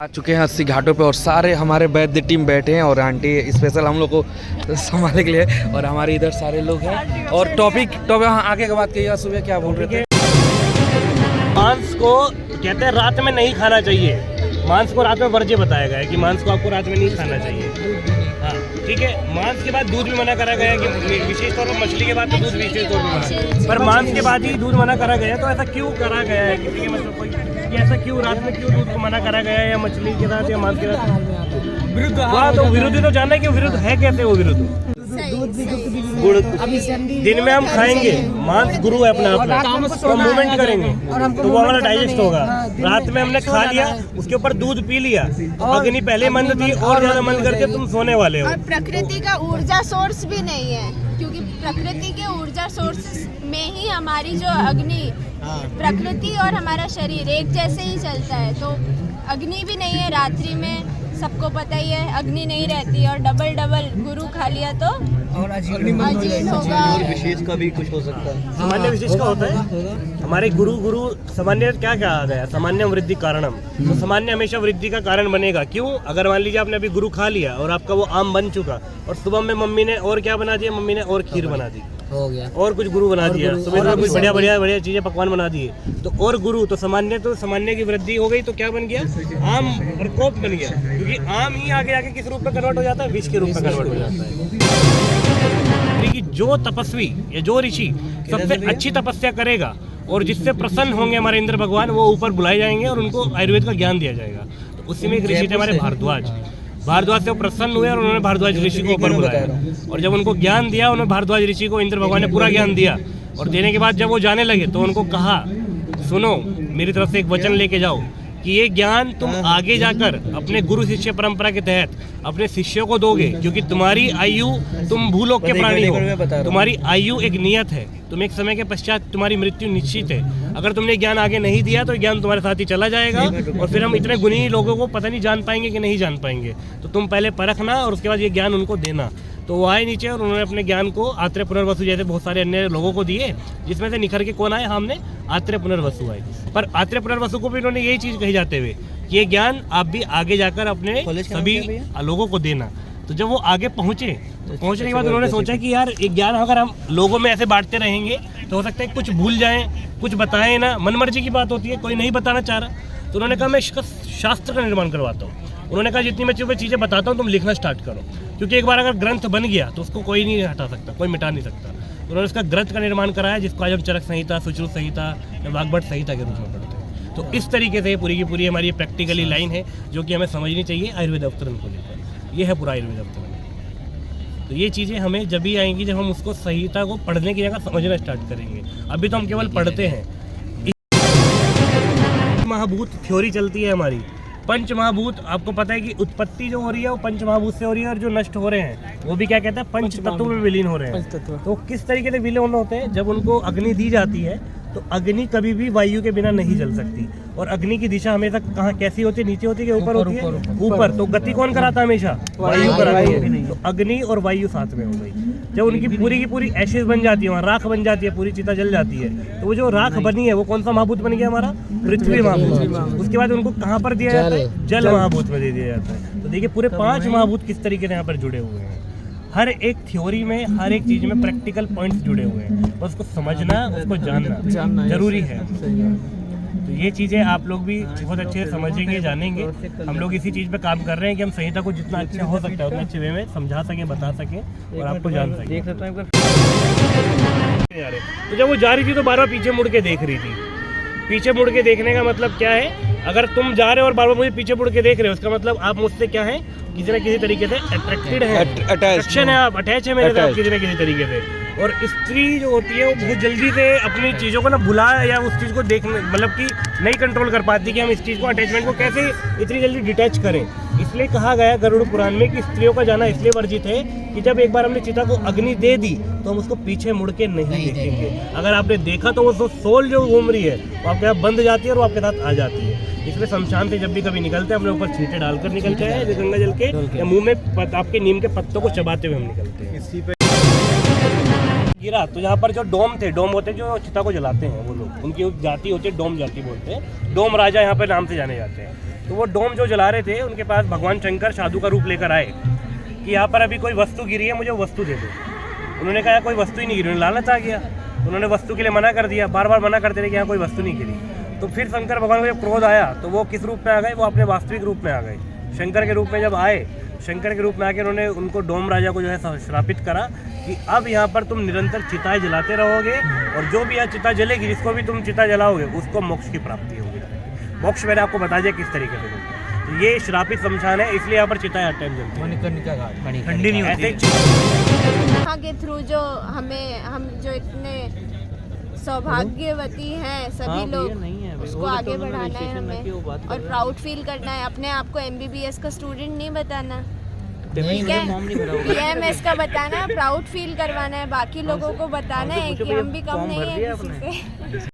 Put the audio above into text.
आ चुके हैं 80 घाटों पे और सारे हमारे वैद्य टीम बैठे हैं और आंटी स्पेशल हम लोग को संभालने के लिए और हमारे इधर सारे लोग हैं। और टॉपिक आगे की बात कहिएगा। सुबह क्या बोल रहे थे? मांस को कहते हैं रात में नहीं खाना चाहिए। मांस को रात में वर्ज्य बताया गया है कि मांस को आपको रात में नहीं खाना चाहिए। हाँ ठीक है, मांस के बाद दूध भी मना करा गया है कि विशेष तौर पर मछली के बाद तो दूध विशेष तौर पर मना, पर मांस के बाद ही दूध मना करा गया। तो ऐसा क्यों करा गया है? किसी के मतलब कोई ऐसा क्यों रात में क्यों दूध को मना करा गया है, या मछली के साथ या मांस के साथ विरुद्ध? हाँ तो विरुद्ध तो जानना है कि विरुद्ध है कैसे वो विरुद्ध। गुड़ दिन में हम खाएंगे, मांस गुरु है अपना अपना, तो मूवमेंट करेंगे तो वो हमारा डाइजेस्ट होगा। रात में हमने खा लिया, उसके ऊपर दूध पी लिया, अग्नि पहले मंद थी और ज्यादा मंद करके तुम सोने वाले हो। और प्रकृति का ऊर्जा सोर्स भी नहीं है, क्योंकि प्रकृति के ऊर्जा सोर्स में ही हमारी जो अग्नि, प्रकृति और हमारा शरीर एक जैसे ही चलता है। तो अग्नि भी नहीं है रात्रि में, सबको पता ही है अग्नि नहीं रहती। और डबल गुरु खा लिया तो और अजीर्ण होगा। और विशेष का भी कुछ हो सकता है। सामान्य विशेष का होता है। हमारे गुरु सामान्य क्या कहा गया? सामान्य वृद्धि कारणम। तो सामान्य हमेशा वृद्धि का कारण बनेगा। क्यों? अगर मान लीजिए आपने अभी गुरु खा लिया और आपका वो आम बन चुका और सुबह में मम्मी ने और क्या बना दिया? मम्मी ने और खीर बना दी, हो गया और कुछ गुरु बना दिया, सुबह कुछ बढ़िया चीजें पकवान बना दिए, तो और गुरु। तो सामान्य की वृद्धि हो गई तो क्या बन गया? आम प्रकोप बन गया, क्योंकि आम ही आगे आके किस रूप में कन्वर्ट हो जाता है? विष के रूप में कन्वर्ट हो जाता है। कि जो तपस्वी या जो ऋषि सबसे अच्छी तपस्या करेगा और जिससे प्रसन्न होंगे हमारे इंद्र भगवान, वो ऊपर बुलाए जाएंगे और उनको आयुर्वेद का ज्ञान दिया जाएगा। तो उसी में एक ऋषि थे हमारे भारद्वाज से वो प्रसन्न हुए और उन्होंने भारद्वाज ऋषि को ऊपर बुलाया और जब उनको ज्ञान दिया, उन्होंने भारद्वाज ऋषि को इंद्र भगवान ने पूरा ज्ञान दिया। और देने के बाद जब वो जाने लगे तो उनको कहा, सुनो मेरी तरफ से एक वचन लेके जाओ कि ये ज्ञान तुम आगे जाकर अपने गुरु शिष्य परंपरा के तहत अपने शिष्यों को दोगे, क्योंकि तुम्हारी आयु, तुम भूलोक के प्राणी हो, तुम्हारी आयु एक नियत है, तुम एक समय के पश्चात तुम्हारी मृत्यु निश्चित है। अगर तुमने ज्ञान आगे नहीं दिया तो ज्ञान तुम्हारे साथ ही चला जाएगा और फिर हम इतने गुणी लोगों को पता नहीं जान पाएंगे कि नहीं जान पाएंगे। तो तुम पहले परखना और उसके बाद ये ज्ञान उनको देना। तो वो आए नीचे और उन्होंने अपने ज्ञान को आत्रेय पुनर्वसु जैसे बहुत सारे अन्य लोगों को दिए, जिसमें से निखर के कौन आए? हमने आत्रेय पुनर्वसु आए। पर आत्रेय पुनर्वसु को भी उन्होंने यही चीज़ कही जाते हुए कि ये ज्ञान आप भी आगे जाकर अपने सभी लोगों को देना। तो जब वो आगे पहुँचे तो पहुँचने के बाद उन्होंने सोचा कि यार एक ज्ञान अगर हम लोगों में ऐसे बांटते रहेंगे तो हो सकता है कुछ भूल जाएं, कुछ बताएं ना, मनमर्जी की बात होती है, कोई नहीं बताना चाह रहा। तो उन्होंने कहा मैं इसका शास्त्र का निर्माण करवाता हूँ। उन्होंने कहा जितनी मैं चीज़ें बताता हूँ तुम लिखना स्टार्ट करो, क्योंकि एक बार अगर ग्रंथ बन गया तो उसको कोई नहीं हटा सकता, कोई मिटा नहीं सकता। तो उन्होंने उसका ग्रंथ का निर्माण कराया, जिसको आज हम चरक संहिता, सुश्रुत संहिता या वाग्भट संहिता के रूप में पढ़ते हैं। तो इस तरीके से पूरी की पूरी हमारी प्रैक्टिकली लाइन है जो कि हमें समझनी चाहिए आयुर्वेद अवतरण को लेकर। ये है पूरा आयुर्वेद अवतरण। तो ये चीज़ें हमें जब भी आएंगी जब हम उसको संहिता को पढ़ने की जगह समझना स्टार्ट करेंगे। अभी तो हम केवल पढ़ते हैं। महाभूत थ्योरी चलती है हमारी। पंच महाभूत, आपको पता है कि उत्पत्ति जो हो रही है वो पंच महाभूत से हो रही है, और जो नष्ट हो रहे हैं वो भी क्या कहते हैं? पंच तत्व में विलीन हो रहे हैं। तो किस तरीके से विलीन होते हैं? जब उनको अग्नि दी जाती है तो अग्नि कभी भी वायु के बिना नहीं जल सकती। और अग्नि की दिशा हमेशा कहाँ कैसी होती है? नीचे होती है कि ऊपर होती है? ऊपर। तो गति कौन कराता है? हमेशा वायु कराती है। तो अग्नि और वायु साथ में हो गई। जब उनकी पूरी की पूरी एशेज बन जाती है, वहाँ राख बन जाती है, पूरी चिता जल जाती है, तो वो जो राख बनी है वो कौन सा महाभूत बन गया? हमारा पृथ्वी महाभूत। उसके बाद उनको कहाँ पर दिया जाता है? जल महाभूत में दे दिया जाता है। तो देखिए पूरे 5 महाभूत किस तरीके से यहाँ पर जुड़े हुए हैं। हर एक थ्योरी में, हर एक चीज में प्रैक्टिकल पॉइंट्स जुड़े हुए हैं। बस उसको समझना, उसको जानना जरूरी है। तो ये चीज़ें आप लोग भी बहुत अच्छे से समझेंगे, जानेंगे। हम लोग इसी चीज़ पे काम कर रहे हैं कि हम संहिता को जितना अच्छा हो सकता है उतना अच्छे वे में समझा सकें, बता सकें और आपको जान सकें। तो जब वो जा रही थी तो बार बार पीछे मुड़ के देख रही थी। पीछे मुड़ के देखने का मतलब क्या है? अगर तुम जा रहे हो और बार बार मुझे पीछे मुड़ के देख रहे हो, उसका मतलब आप मुझसे क्या है? किसी न किसी तरीके से अट्रैक्टेड है, अट्रैक्शन है, आप अटैच है मेरे साथ किसी न किसी तरीके से। और स्त्री जो होती है वो बहुत जल्दी से अपनी चीज़ों को ना भुला या उस चीज़ को देखने, मतलब कि नहीं कंट्रोल कर पाती कि हम इस चीज़ को, अटैचमेंट को कैसे इतनी जल्दी डिटैच करें। इसलिए कहा गया गरुड़ पुराण में कि स्त्रियों का जाना इसलिए वर्जित है कि जब एक बार हमने चिता को अग्नि दे दी तो हम उसको पीछे मुड़ के नहीं देखेंगे। अगर आपने देखा तो वो सोल जो घूम रही है वो आपके यहाँ बंद जाती है और वो आपके साथ आ जाती है। इसलिए शमशान से जब भी कभी निकलते हैं अपने ऊपर छींटे डालकर निकलते हैं गंगा जल के, या मुंह में आपके नीम के पत्तों को चबाते हुए हम निकलते हैं। इसी पे गिरा तो यहाँ पर जो डोम थे, डोम होते हैं जो चिता को जलाते हैं वो लोग, उनकी जाति होती है डोम जाति बोलते हैं। डोम राजा यहाँ पर नाम से जाने जाते हैं। तो वो डोम जो जला रहे थे उनके पास भगवान शंकर साधु का रूप लेकर आए कि यहाँ पर अभी कोई वस्तु गिरी है, मुझे वस्तु दे दो। उन्होंने कहा कोई वस्तु ही नहीं गिरी, उन्होंने लालच आ गया, उन्होंने वस्तु के लिए मना कर दिया, बार बार मना करते रहे कि यहाँ कोई वस्तु नहीं गिरी। तो फिर शंकर भगवान को जब क्रोध आया तो वो किस रूप में आ गए, वो अपने वास्तविक रूप में आ गए। शंकर के रूप में जब आए, शंकर के रूप में आके उन्होंने उनको डोम राजा को जो है श्रापित करा कि अब यहाँ पर तुम निरंतर चिताएं जलाते रहोगे और जो भी यहाँ चिता जलेगी, जिसको भी तुम चिता जलाओगे उसको मोक्ष की प्राप्ति होगी। मोक्ष मैंने आपको बता दिया किस तरीके से। तो ये श्रापित शमशान है, इसलिए यहाँ पर चिताएं हर टाइम जलती हैं, ठंडी नहीं होती। यहाँ के थ्रू जो हम जो इतने सौभाग्यवती हैं सभी लोग, उसको आगे बढ़ाना है हमें और प्राउड फील करना है। अपने आप को MBBS का स्टूडेंट नहीं बताना, ठीक है, PMS का बताना है, प्राउड फील करवाना है, बाकी लोगों को बताना है कि हम भी कम नहीं है किसी से।